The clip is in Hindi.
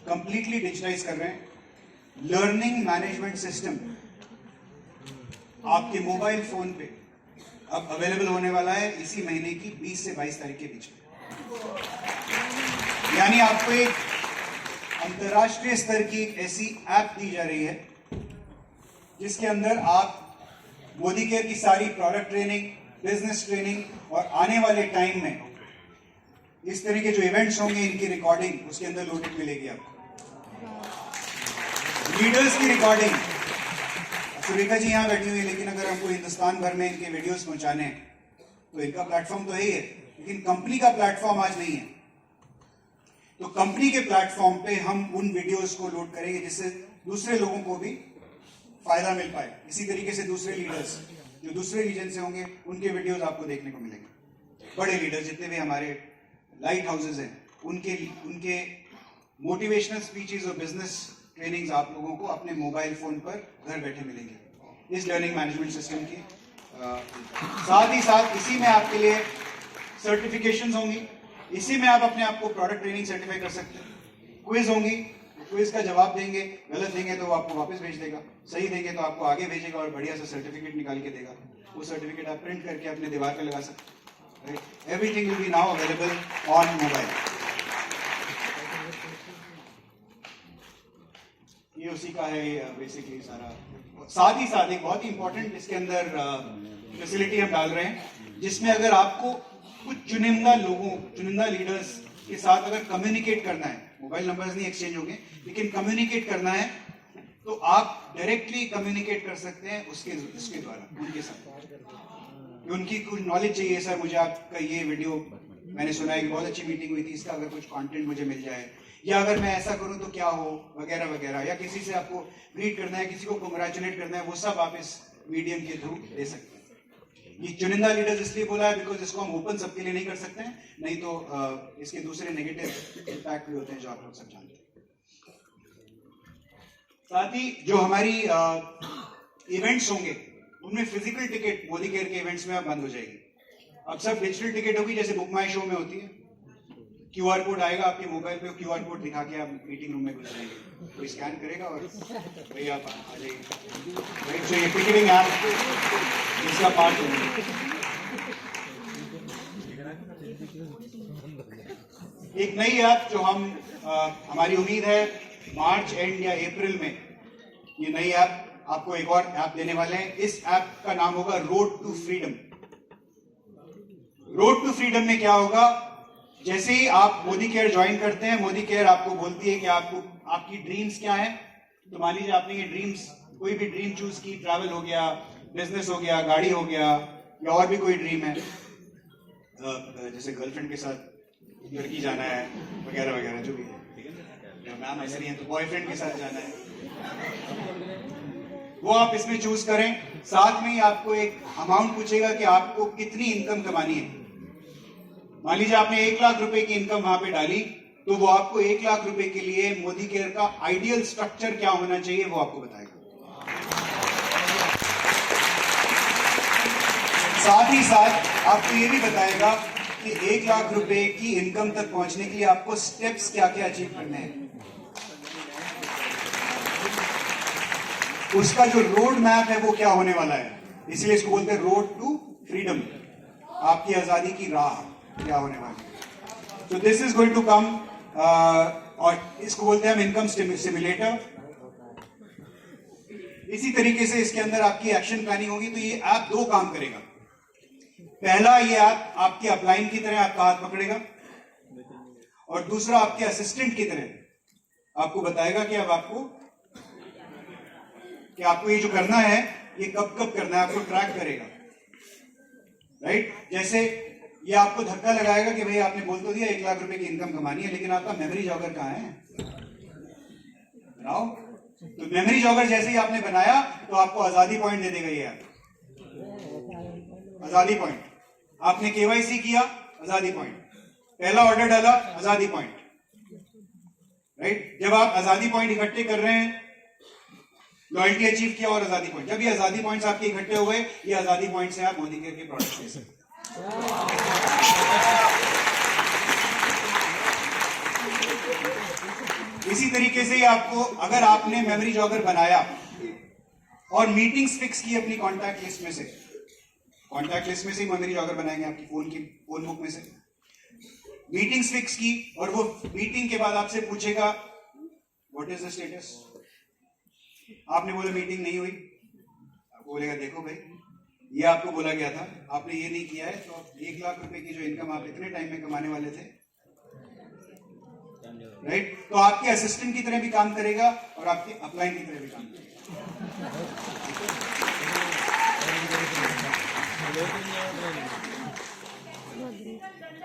कंप्लीटली डिजिटाइज कर रहे हैं। लर्निंग मैनेजमेंट सिस्टम आपके मोबाइल फोन पे अब अवेलेबल होने वाला है इसी महीने की 20 से 22 तारीख के बीच में। यानी आपको एक अंतर्राष्ट्रीय स्तर की एक ऐसी ऐप दी जा रही है जिसके अंदर आप मोदी केयर की सारी प्रोडक्ट ट्रेनिंग, बिजनेस ट्रेनिंग और आने वाले टाइम में इस तरह के जो इवेंट्स होंगे इनकी रिकॉर्डिंग उसके अंदर लोडेड मिलेगी आपको। लीडर्स की रिकॉर्डिंग, सुरेखा जी यहां बैठी हुई है, लेकिन अगर हमको हिंदुस्तान भर में इनके वीडियोस पहुंचाने हैं तो इनका प्लेटफॉर्म तो है ही है, लेकिन कंपनी का प्लेटफॉर्म आज नहीं है। तो कंपनी के प्लेटफॉर्म पे हम उन वीडियोस को लोड करेंगे जिससे दूसरे लोगों को भी फायदा मिल पाए। इसी तरीके से दूसरे लीडर्स जो दूसरे रीजन से होंगे उनके वीडियोस आपको देखने को मिलेंगे। बड़े लीडर्स जितने भी हमारे लाइट हाउसेज हैं उनके मोटिवेशनल स्पीचेस और बिजनेस ट्रेनिंग्स आप लोगों को अपने मोबाइल फोन पर घर बैठे मिलेंगे इस लर्निंग मैनेजमेंट सिस्टम की। साथ ही साथ इसी में आपके लिए सर्टिफिकेशंस होंगी, इसी में आप अपने आप को प्रोडक्ट ट्रेनिंग सर्टिफाई कर सकते हैं। क्विज होंगी, क्विज का जवाब देंगे, गलत देंगे तो वो आपको वापस भेज देगा, सही देंगे तो आपको आगे भेजेगा और बढ़िया सा सर्टिफिकेट निकाल के देगा। वो सर्टिफिकेट आप प्रिंट करके अपने दीवार पे लगा सकते हैं। Everything will be now available on mobile. ये उसी का है बेसिकली सारा। साथ ही साथ एक बहुत ही इंपॉर्टेंट इसके अंदर फैसिलिटी हम डाल रहे हैं जिसमें अगर आपको कुछ चुनिंदा लोगों, चुनिंदा लीडर्स के साथ अगर कम्युनिकेट करना है, मोबाइल नंबर्स नहीं एक्सचेंज होंगे लेकिन कम्युनिकेट करना है तो आप डायरेक्टली कम्युनिकेट कर सकते हैं उसके द्वारा उनके साथ। उनकी कुछ नॉलेज चाहिए, सर मुझे आपका ये वीडियो मैंने सुना है कि बहुत अच्छी मीटिंग हुई थी, इसका अगर कुछ कंटेंट मुझे मिल जाए, या अगर मैं ऐसा करूं तो क्या हो, वगैरह वगैरह, या किसी से आपको ग्रीट करना है, किसी को कंग्रेचुलेट करना है, वो सब आप इस मीडियम के थ्रू दे सकते हैं। ये चुनिंदा लीडर्स इसलिए बोला है बिकॉज इसको हम ओपन सबके लिए नहीं कर सकते हैं, नहीं तो इसके दूसरे नेगेटिव इम्पैक्ट भी होते हैं जो आप लोग सब जानते हैं। साथ ही जो हमारी इवेंट्स होंगे उनमें फिजिकल टिकट मोदी केयर के इवेंट्स में अब बंद हो जाएगी। अब सब डिजिटल टिकट होगी जैसे बुक माई शो में होती है। क्यूआर कोड आएगा आपके मोबाइल पे, क्यूआर कोड दिखा के आप मीटिंग रूम में घुस जाएंगे, कोई स्कैन करेगा और भाई आप आ जाइए। तो ये टिकटिंग ऐप इसका पार्ट है। एक नई ऐप जो हमारी उम्मीद है मार्च एंड या अप्रैल में ये नई ऐप आपको एक और ऐप देने वाले हैं। इस ऐप का नाम होगा road to freedom. Road to freedom में क्या होगा, जैसे ही आप मोदी केयर ज्वाइन करते हैं, मोदी केयर आपको बोलती है कि आपकी ड्रीम्स क्या है। तो मान लीजिए आपने ये ड्रीम्स, कोई भी ड्रीम चूज की, ट्रैवल हो गया, बिजनेस हो गया, गाड़ी हो गया, या और भी कोई ड्रीम है, जैसे गर्लफ्रेंड के साथ लड़की जाना है वगैरह वगैरह जो भी है, मैम ऐसे नहीं है तो बॉयफ्रेंड के साथ जाना है, वो आप इसमें चूज करें। साथ में ही आपको एक अमाउंट पूछेगा कि आपको कितनी इनकम कमानी है। मान लीजिए आपने 1 लाख रुपए की इनकम वहां पे डाली तो वो आपको 1 लाख रुपए के लिए मोदी केयर का आइडियल स्ट्रक्चर क्या होना चाहिए वो आपको बताएगा। साथ ही साथ आपको ये भी बताएगा कि 1 लाख रुपए की इनकम तक पहुंचने के लिए आपको स्टेप्स क्या क्या अचीव करने हैं। उसका जो रोड मैप है वो क्या होने वाला है, इसलिए इसको बोलते हैं रोड टू फ्रीडम, आपकी आजादी की राह क्या होने वाली है। तो this is going to come, और इसको बोलते हैं हम इनकम सिमुलेटर। इसी तरीके से इसके अंदर आपकी एक्शन प्लानिंग होगी। तो ये ऐप 2 काम करेगा। पहला, ये ऐप आपके अपलाइन की तरह आपका हाथ पकड़ेगा, और दूसरा आपके असिस्टेंट की तरह आपको बताएगा कि अब आपको ये जो करना है ये कब कब करना है, आपको ट्रैक करेगा। राइट, जैसे ये आपको धक्का लगाएगा कि भाई आपने बोल तो दिया 1 लाख रुपए की इनकम कमानी है, लेकिन आपका मेमोरी जॉगर कहाँ है, बनाओ। तो मेमोरी जॉगर जैसे ही आपने बनाया तो आपको आजादी पॉइंट दे देगा ये ऐप। आजादी पॉइंट, आपने केवाईसी किया, आजादी पॉइंट, पहला ऑर्डर डाला, आजादी पॉइंट। राइट, जब आप आजादी पॉइंट इकट्ठे कर रहे हैं, लॉयल्टी अचीव किया और आजादी पॉइंट, जब ये आजादी पॉइंट्स आपके इकट्ठे हो गए, ये आजादी पॉइंट से आप मोदी केयर के प्रोडक्ट्स ले सकते हैं। इसी तरीके से ही आपको, अगर आपने मेमोरी जॉगर बनाया और मीटिंग्स फिक्स की अपनी कॉन्टैक्ट लिस्ट में से, कॉन्टैक्ट लिस्ट में से ही मेमोरी जॉगर बनाएंगे आपकी फोन बुक में से, मीटिंग्स फिक्स की और वो मीटिंग के बाद आपसे पूछेगा व्हाट इज द स्टेटस। आपने बोला मीटिंग नहीं हुई, आपको बोलेगा देखो भाई ये आपको बोला गया था, आपने ये नहीं किया है, तो 1 लाख रुपए की जो इनकम आप इतने टाइम में कमाने वाले थे, राइट, तो आपके असिस्टेंट की तरह भी काम करेगा और आपके अपलाइन की तरह भी काम करेगा।